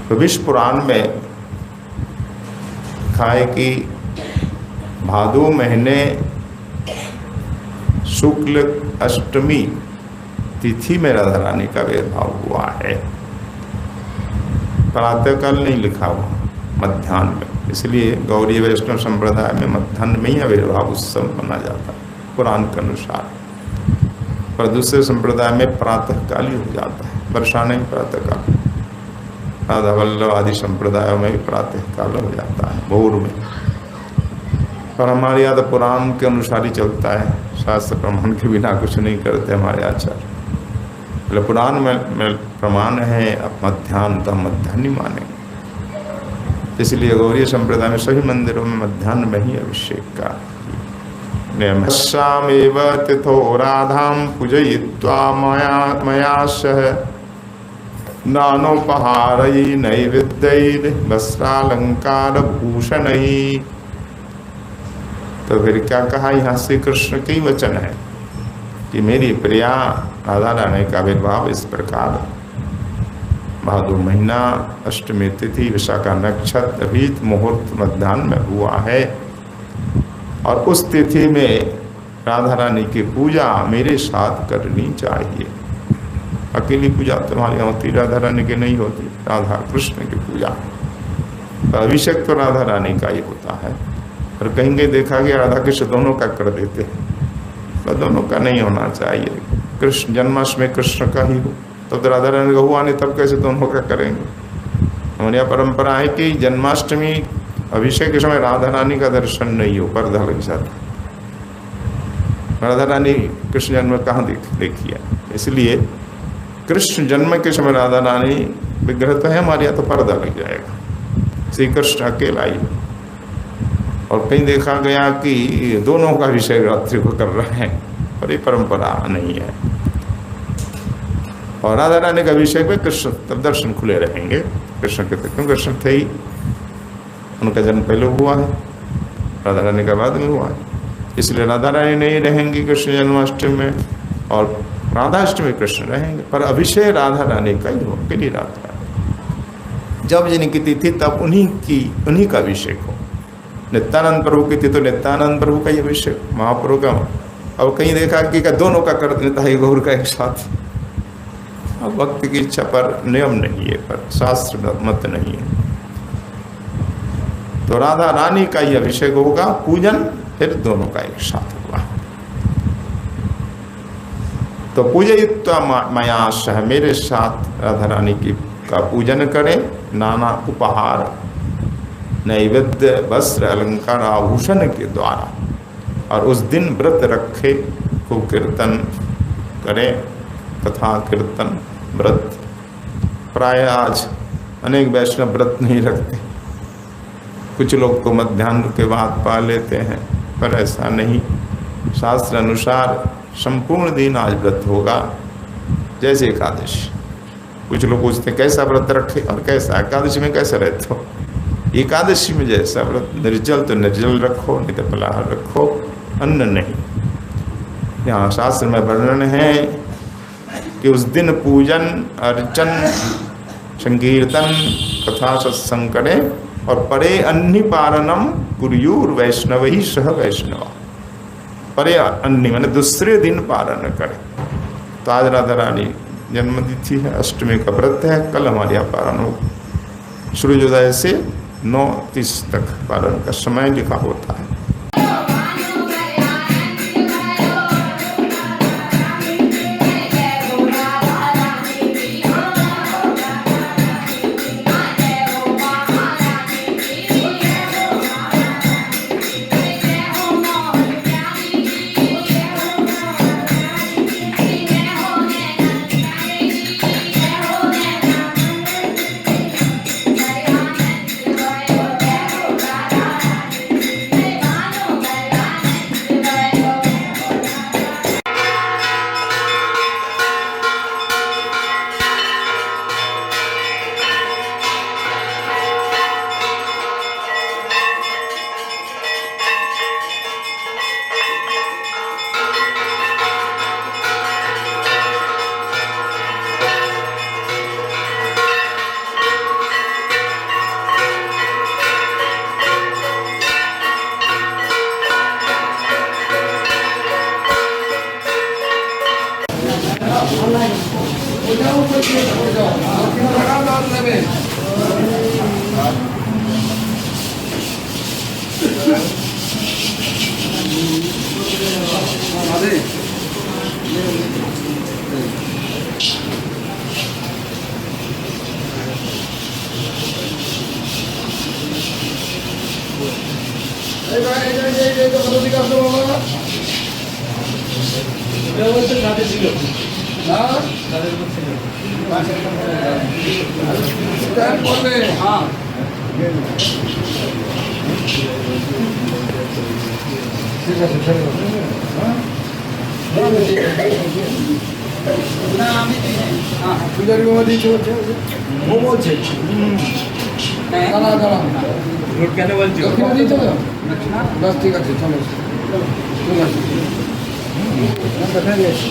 तो विष्णु पुराण में लिखा है कि भादो महीने शुक्ल अष्टमी तिथि में राधा रानी का आविर्भाव हुआ है। प्रातःकाल नहीं लिखा हुआ, मध्याह्न में। इसलिए गौरी वैष्णव संप्रदाय में मध्याह्न में ही आविर्भाव उत्सव मना जाता है पुराण के अनुसार, पर दूसरे संप्रदाय में प्रातःकाल ही हो जाता है, वर्षा नहीं प्रातःकाल। राधा वल्लभ आदि संप्रदायों में भी प्रातःकाल हो जाता है, भोर में। पर हमारे यहाँ तो पुराण के अनुसार ही चलता है, शास्त्र प्रमाण के बिना कुछ नहीं करते हमारे आचार्य। मतलब पुराण में प्रमाण है, अब मध्याह्न तो मध्याह्न ही मानेंगे। इसलिए गौरी संप्रदाय में सभी मंदिरों में मध्याह्न में ही अभिषेक का नियम है। शामेव तिथो राधाम पूजयित्वा मया सह नानोपहारयि नैवेद्यैर् वस्त्रालंकार भूषणैः। तो फिर क्या कहा, यहाँ श्री कृष्ण के वचन है कि मेरी प्रिया राधा रानी का आविर्भाव इस प्रकार भादो महीना अष्टमी तिथि विशाखा नक्षत्र रीत मुहूर्त मध्याह्न में हुआ है, और उस तिथि में राधा रानी की पूजा मेरे साथ करनी चाहिए। अकेली पूजा तुम्हारी होती, राधा रानी की नहीं होती, राधा कृष्ण की पूजा। तो अभिषेक तो राधा रानी का ही होता है। और कहीं देखा गया राधा कृष्ण दोनों का कर देते हैं, तो दोनों का नहीं होना चाहिए। कृष्ण जन्माष्टमी कृष्ण का ही हो, तब तो राधा रानी का हुआ नहीं, तब कैसे दोनों का करेंगे। हमारी यहाँ परंपरा है कि जन्माष्टमी अभिषेक के समय राधा रानी का दर्शन नहीं हो, पर्दा लग जाता। राधा रानी कृष्ण जन्म कहाँ देखी है, इसलिए कृष्ण जन्म के समय राधा रानी विग्रह तो है हमारे यहाँ, तो पर्दा लग जाएगा, श्री कृष्ण अकेला ही। और कहीं देखा गया कि दोनों का अभिषेक रात्रि को कर रहे हैं, पर ये परंपरा नहीं है। और राधा रानी का अभिषेक में कृष्ण तब दर्शन खुले रहेंगे, कृष्ण के क्यों कृष्ण थे ही, उनका जन्म पहले हुआ है, राधा रानी का बाद में हुआ है। इसलिए राधा रानी नहीं रहेंगी कृष्ण जन्माष्टमी में, और राधाष्टमी कृष्ण रहेंगे, पर अभिषेक राधा रानी का ही हो, अकेली राधा रानी। जब जिनकी तिथि तब उन्हीं का अभिषेक हो। नित्यानंद प्रभु की तिथि तो नित्यानंद प्रभु का ही अभिषेक, महाप्रभु का। अब कहीं देखा कि दोनों का कर देता है गौर का एक साथ। अब भक्त की इच्छा पर नियम नहीं है, पर शास्त्र मत नहीं है। तो राधा रानी का ही अभिषेक होगा, पूजन फिर दोनों का एक साथ होगा। तो पूजयित्वा मया सह, मेरे साथ राधा रानी की का पूजन करें, नाना उपहार नैवेद्य वस्त्र अलंकार आभूषण के द्वारा। और उस दिन व्रत रखे, खूब कीर्तन करें, कथा कीर्तन व्रत। प्राय आज अनेक वैष्णव व्रत नहीं रखते, कुछ लोग तो मध्याह्न के बाद पा लेते हैं, पर ऐसा नहीं। शास्त्र अनुसार संपूर्ण दिन आज व्रत होगा, जैसे एकादशी। कुछ लोग पूछते हैं कैसा व्रत रखे और कैसा, एकादशी में कैसे रहते हो। एकादशी में जैसा व्रत निर्जल तो निर्जल रखो, नहीं तो फलाहार रखो, अन्न नहीं। यहाँ शास्त्र में वर्णन है कि उस दिन पूजन अर्चन संकीर्तन कथा सत्संग करें, और परे अन्नी पारणम कुर्यूर वैष्णव ही सह वैष्णव। परे अन्नी मैंने दूसरे दिन पारण करें। तो आज राधा रानी जन्मतिथि है, अष्टमी का व्रत है, कल हमारे यहाँ पारण हो। सूर्योदय से 9:30 तक पारण का समय लिखा होता है। পূজারি বাবা দিয়েছে ও বলছে দাঁড়া দাঁড়া কেন বলছো? দক্ষিণা দিয়েছে তো বাস ঠিক আছে চলো ঠিক আছে দেখা গেছে